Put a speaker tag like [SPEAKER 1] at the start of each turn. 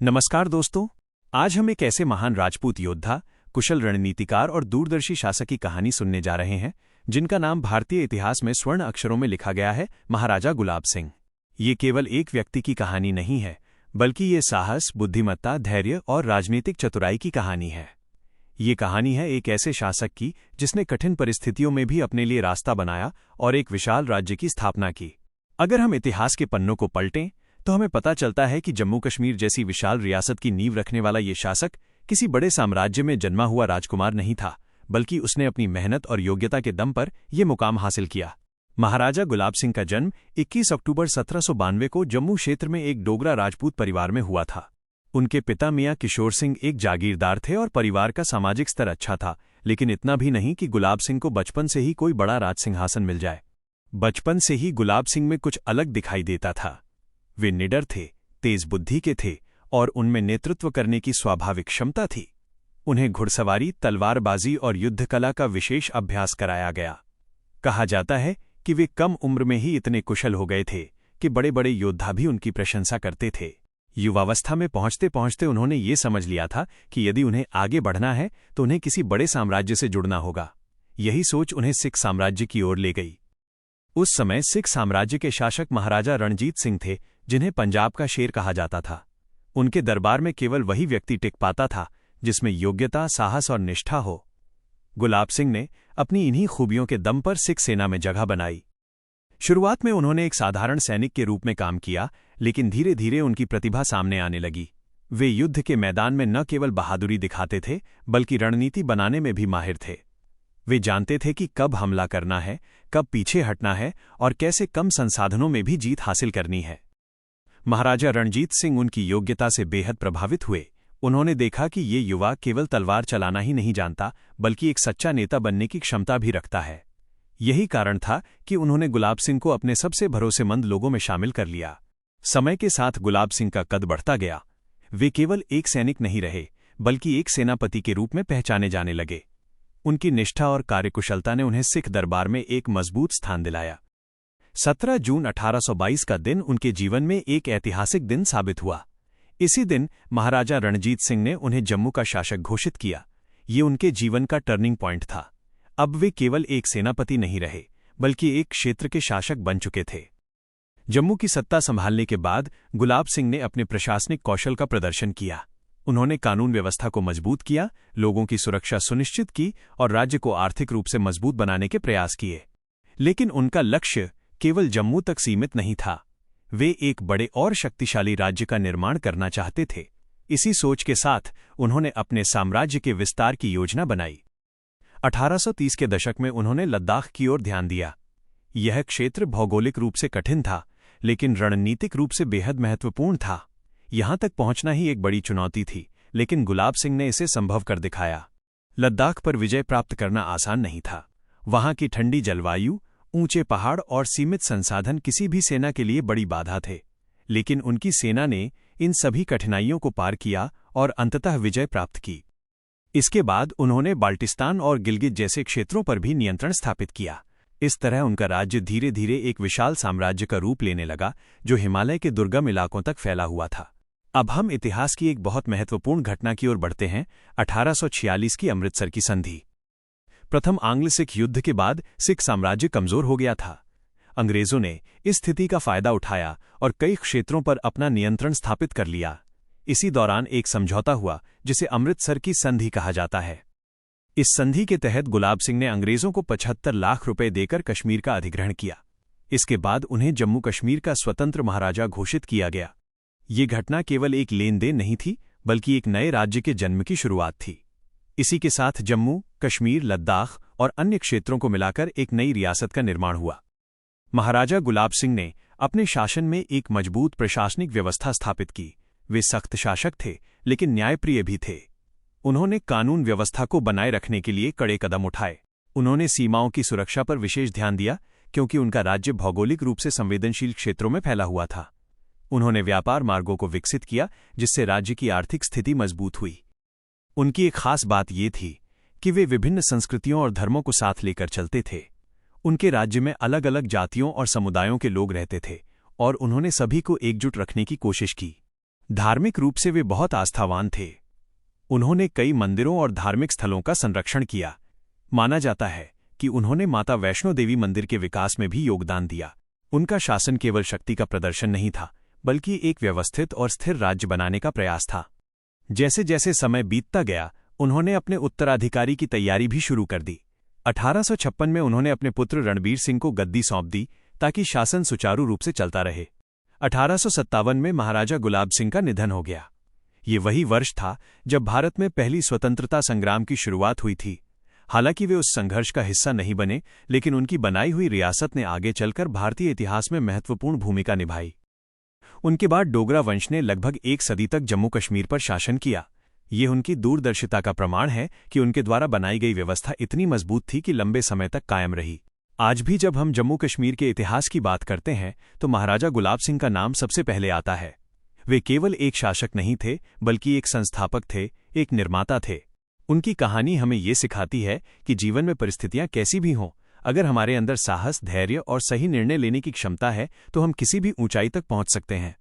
[SPEAKER 1] नमस्कार दोस्तों। आज हम एक ऐसे महान राजपूत योद्धा, कुशल रणनीतिकार और दूरदर्शी शासक की कहानी सुनने जा रहे हैं जिनका नाम भारतीय इतिहास में स्वर्ण अक्षरों में लिखा गया है, महाराजा गुलाब सिंह। ये केवल एक व्यक्ति की कहानी नहीं है, बल्कि ये साहस, बुद्धिमत्ता, धैर्य और राजनीतिक चतुराई की कहानी है। ये कहानी है एक ऐसे शासक की जिसने कठिन परिस्थितियों में भी अपने लिए रास्ता बनाया और एक विशाल राज्य की स्थापना की। अगर हम इतिहास के पन्नों को पलटें तो हमें पता चलता है कि जम्मू कश्मीर जैसी विशाल रियासत की नींव रखने वाला ये शासक किसी बड़े साम्राज्य में जन्मा हुआ राजकुमार नहीं था, बल्कि उसने अपनी मेहनत और योग्यता के दम पर यह मुकाम हासिल किया। महाराजा गुलाब सिंह का जन्म 21 अक्टूबर 1792 को जम्मू क्षेत्र में एक डोगरा राजपूत परिवार में हुआ था। उनके पिता मियां किशोर सिंह एक जागीरदार थे और परिवार का सामाजिक स्तर अच्छा था, लेकिन इतना भी नहीं कि गुलाब सिंह को बचपन से ही कोई बड़ा राजसिंहासन मिल जाए। बचपन से ही गुलाब सिंह में कुछ अलग दिखाई देता था। वे निडर थे, तेज बुद्धि के थे और उनमें नेतृत्व करने की स्वाभाविक क्षमता थी। उन्हें घुड़सवारी, तलवारबाजी और युद्धकला का विशेष अभ्यास कराया गया। कहा जाता है कि वे कम उम्र में ही इतने कुशल हो गए थे कि बड़े बड़े योद्धा भी उनकी प्रशंसा करते थे। युवावस्था में पहुंचते पहुंचते उन्होंने ये समझ लिया था कि यदि उन्हें आगे बढ़ना है तो उन्हें किसी बड़े साम्राज्य से जुड़ना होगा। यही सोच उन्हें सिख साम्राज्य की ओर ले गई। उस समय सिख साम्राज्य के शासक महाराजा रणजीत सिंह थे, जिन्हें पंजाब का शेर कहा जाता था। उनके दरबार में केवल वही व्यक्ति टिक पाता था जिसमें योग्यता, साहस और निष्ठा हो। गुलाब सिंह ने अपनी इन्हीं खूबियों के दम पर सिख सेना में जगह बनाई। शुरुआत में उन्होंने एक साधारण सैनिक के रूप में काम किया, लेकिन धीरे धीरे उनकी प्रतिभा सामने आने लगी। वे युद्ध के मैदान में न केवल बहादुरी दिखाते थे, बल्कि रणनीति बनाने में भी माहिर थे। वे जानते थे कि कब हमला करना है, कब पीछे हटना है और कैसे कम संसाधनों में भी जीत हासिल करनी है। महाराजा रणजीत सिंह उनकी योग्यता से बेहद प्रभावित हुए। उन्होंने देखा कि ये युवा केवल तलवार चलाना ही नहीं जानता, बल्कि एक सच्चा नेता बनने की क्षमता भी रखता है। यही कारण था कि उन्होंने गुलाब सिंह को अपने सबसे भरोसेमंद लोगों में शामिल कर लिया। समय के साथ गुलाब सिंह का कद बढ़ता गया। वे केवल एक सैनिक नहीं रहे, बल्कि एक सेनापति के रूप में पहचाने जाने लगे। उनकी निष्ठा और कार्यकुशलता ने उन्हें सिख दरबार में एक मजबूत स्थान दिलाया। 17 जून 1822 का दिन उनके जीवन में एक ऐतिहासिक दिन साबित हुआ। इसी दिन महाराजा रणजीत सिंह ने उन्हें जम्मू का शासक घोषित किया। ये उनके जीवन का टर्निंग पॉइंट था। अब वे केवल एक सेनापति नहीं रहे, बल्कि एक क्षेत्र के शासक बन चुके थे। जम्मू की सत्ता संभालने के बाद गुलाब सिंह ने अपने प्रशासनिक कौशल का प्रदर्शन किया। उन्होंने कानून व्यवस्था को मजबूत किया, लोगों की सुरक्षा सुनिश्चित की और राज्य को आर्थिक रूप से मजबूत बनाने के प्रयास किए। लेकिन उनका लक्ष्य केवल जम्मू तक सीमित नहीं था। वे एक बड़े और शक्तिशाली राज्य का निर्माण करना चाहते थे। इसी सोच के साथ उन्होंने अपने साम्राज्य के विस्तार की योजना बनाई। 1830 के दशक में उन्होंने लद्दाख की ओर ध्यान दिया। यह क्षेत्र भौगोलिक रूप से कठिन था, लेकिन रणनीतिक रूप से बेहद महत्वपूर्ण था। यहां तक पहुंचना ही एक बड़ी चुनौती थी, लेकिन गुलाब सिंह ने इसे संभव कर दिखाया। लद्दाख पर विजय प्राप्त करना आसान नहीं था। वहां की ठंडी जलवायु, ऊंचे पहाड़ और सीमित संसाधन किसी भी सेना के लिए बड़ी बाधा थे। लेकिन उनकी सेना ने इन सभी कठिनाइयों को पार किया और अंततः विजय प्राप्त की। इसके बाद उन्होंने बाल्टिस्तान और गिलगित जैसे क्षेत्रों पर भी नियंत्रण स्थापित किया। इस तरह उनका राज्य धीरे धीरे एक विशाल साम्राज्य का रूप लेने लगा, जो हिमालय के दुर्गम इलाकों तक फैला हुआ था। अब हम इतिहास की एक बहुत महत्वपूर्ण घटना की ओर बढ़ते हैं, 1846 की अमृतसर की संधि। प्रथम आंग्ल सिख युद्ध के बाद सिख साम्राज्य कमजोर हो गया था। अंग्रेजों ने इस स्थिति का फायदा उठाया और कई क्षेत्रों पर अपना नियंत्रण स्थापित कर लिया। इसी दौरान एक समझौता हुआ जिसे अमृतसर की संधि कहा जाता है। इस संधि के तहत गुलाब सिंह ने अंग्रेजों को 75 लाख रुपए देकर कश्मीर का अधिग्रहण किया। इसके बाद उन्हें जम्मू कश्मीर का स्वतंत्र महाराजा घोषित किया गया। ये घटना केवल एक लेन देन नहीं थी, बल्कि एक नए राज्य के जन्म की शुरुआत थी। इसी के साथ जम्मू, कश्मीर, लद्दाख और अन्य क्षेत्रों को मिलाकर एक नई रियासत का निर्माण हुआ। महाराजा गुलाब सिंह ने अपने शासन में एक मजबूत प्रशासनिक व्यवस्था स्थापित की। वे सख्त शासक थे, लेकिन न्यायप्रिय भी थे। उन्होंने कानून व्यवस्था को बनाए रखने के लिए कड़े कदम उठाए। उन्होंने सीमाओं की सुरक्षा पर विशेष ध्यान दिया, क्योंकि उनका राज्य भौगोलिक रूप से संवेदनशील क्षेत्रों में फैला हुआ था। उन्होंने व्यापार मार्गों को विकसित किया, जिससे राज्य की आर्थिक स्थिति मजबूत हुई। उनकी एक खास बात ये थी कि वे विभिन्न संस्कृतियों और धर्मों को साथ लेकर चलते थे। उनके राज्य में अलग अलग जातियों और समुदायों के लोग रहते थे और उन्होंने सभी को एकजुट रखने की कोशिश की। धार्मिक रूप से वे बहुत आस्थावान थे। उन्होंने कई मंदिरों और धार्मिक स्थलों का संरक्षण किया। माना जाता है कि उन्होंने माता वैष्णो देवी मंदिर के विकास में भी योगदान दिया। उनका शासन केवल शक्ति का प्रदर्शन नहीं था, बल्कि एक व्यवस्थित और स्थिर राज्य बनाने का प्रयास था। जैसे जैसे समय बीतता गया, उन्होंने अपने उत्तराधिकारी की तैयारी भी शुरू कर दी। 1856 में उन्होंने अपने पुत्र रणबीर सिंह को गद्दी सौंप दी ताकि शासन सुचारू रूप से चलता रहे। 1857 में महाराजा गुलाब सिंह का निधन हो गया। ये वही वर्ष था जब भारत में पहली स्वतंत्रता संग्राम की शुरुआत हुई थी। हालांकि वे उस संघर्ष का हिस्सा नहीं बने, लेकिन उनकी बनाई हुई रियासत ने आगे चलकर भारतीय इतिहास में महत्वपूर्ण भूमिका निभाई। उनके बाद डोगरा वंश ने लगभग एक सदी तक जम्मू कश्मीर पर शासन किया। ये उनकी दूरदर्शिता का प्रमाण है कि उनके द्वारा बनाई गई व्यवस्था इतनी मजबूत थी कि लंबे समय तक कायम रही। आज भी जब हम जम्मू कश्मीर के इतिहास की बात करते हैं तो महाराजा गुलाब सिंह का नाम सबसे पहले आता है। वे केवल एक शासक नहीं थे, बल्कि एक संस्थापक थे, एक निर्माता थे। उनकी कहानी हमें ये सिखाती है कि जीवन में परिस्थितियां कैसी भी हों, अगर हमारे अंदर साहस, धैर्य और सही निर्णय लेने की क्षमता है तो हम किसी भी ऊंचाई तक पहुंच सकते हैं।